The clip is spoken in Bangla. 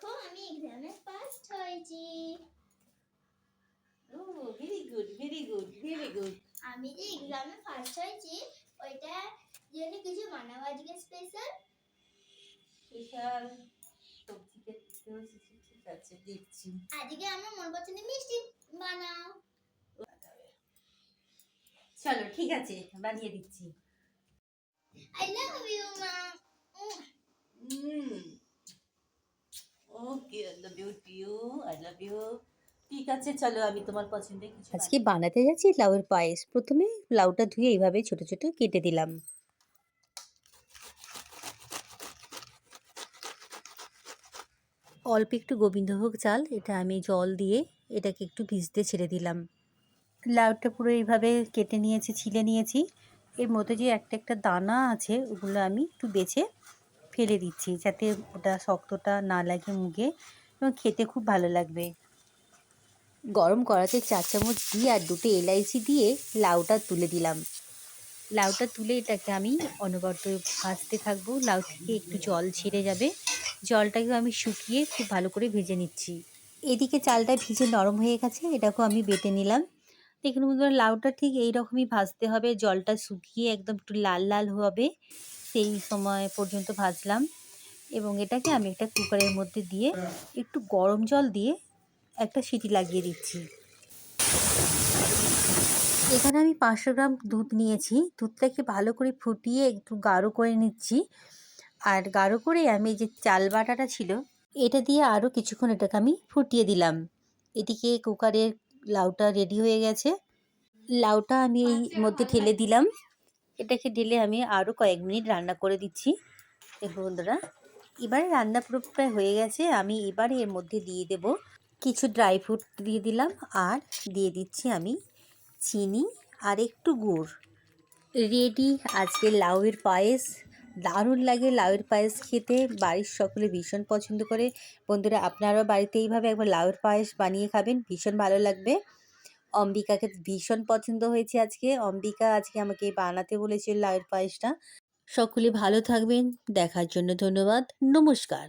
দেখো আমি এক্সামে ফার্স্ট হয়েছি। Oh very good very good very good. আমি যে এক্সামে ফার্স্ট হয়েছি ওইটা জন্য কিছু বানাবো আজকে স্পেশাল। স্পেশাল সবজি খেতে হচ্ছে, ঠিক আছে দিচ্ছি। আজকে আমার মন পছন্দের মিষ্টি বানাও। চলো ঠিক আছে বানিয়ে দিচ্ছি। আই লাভ ইউ মা। Okay I love you too, I love you. ঠিক আছে চলো আমি তোমার পছন্দের কিছু আজকে বানাতে যাচ্ছি লাউয়ের পায়েস। প্রথমে লাউটা ধুয়ে এইভাবে ছোট ছোট কেটে দিলাম। অল্প একটু গোবিন্দভোগ চাল, এটা আমি জল দিয়ে এটাকে একটু ভিজতে ছেড়ে দিলাম। লাউটা পুরো এইভাবে কেটে নিয়েছি, ছিলে নিয়েছি। এর মধ্যে যে একটা একটা দানা আছে ওগুলো আমি একটু বেছে ফেলে দিচ্ছি, যাতে ওটা শক্তটা না লাগে মুখে এবং খেতে খুব ভালো লাগবে। গরম কড়াতে 4 চামচ ঘি আর 2টে এলাইচি দিয়ে লাউটা তুলে দিলাম। লাউটা তুলে এটাকে আমি অনবরত ভাজতে থাকবো। লাউ থেকে একটু জল ছেড়ে যাবে, জলটাকেও আমি শুকিয়ে খুব ভালো করে ভেজে নিচ্ছি। এদিকে চালটা ভিজে নরম হয়ে গেছে, এটাকেও আমি বেটে নিলাম। দেখুন বন্ধুরা, লাউটা ঠিক এইরকমই ভাজতে হবে, জলটা শুকিয়ে একদম একটু লাল লাল হবে সেই সময় পর্যন্ত ভাজলাম। এবং এটাকে আমি একটা কুকারের মধ্যে দিয়ে একটু গরম জল দিয়ে একটা সিটি লাগিয়ে দিচ্ছি। এখানে আমি 500 গ্রাম দুধ নিয়েছি। দুধটাকে ভালো করে ফুটিয়ে একটু গাঢ় করে নিচ্ছি। আর গাঢ় করে আমি যে চাল বাটাটা ছিল এটা দিয়ে আরও কিছুক্ষণ এটাকে আমি ফুটিয়ে দিলাম। এদিকে কুকারের লাউটা রেডি হয়ে গেছে। লাউটা আমি এই মধ্যে ঢেলে দিলাম। এটাকে ঢেলে আমি আরও কয়েক মিনিট রান্না করে দিচ্ছি। দেখুন বন্ধুরা, এবারে রান্না পুরো প্রায় হয়ে গেছে। আমি এবারে এর মধ্যে দিয়ে দেব কিছু ড্রাই ফ্রুট দিয়ে দিলাম, আর দিয়ে দিচ্ছি আমি চিনি আর একটু গুড়। রেডি আজকে লাউয়ের পায়েস। দারুণ লাগে লাউয়ের পায়েস খেতে, বাড়ির সকলে ভীষণ পছন্দ করে। বন্ধুরা আপনারাও বাড়িতে এইভাবে একবার লাউয়ের পায়েস বানিয়ে খাবেন, ভীষণ ভালো লাগবে। অম্বিকাকে ভীষণ পছন্দ হয়েছে আজকে। অম্বিকা আজকে আমাকে বানাতে বলেছে লাউয়ের পায়েসটা। সকলে ভালো থাকবেন, দেখার জন্য ধন্যবাদ, নমস্কার।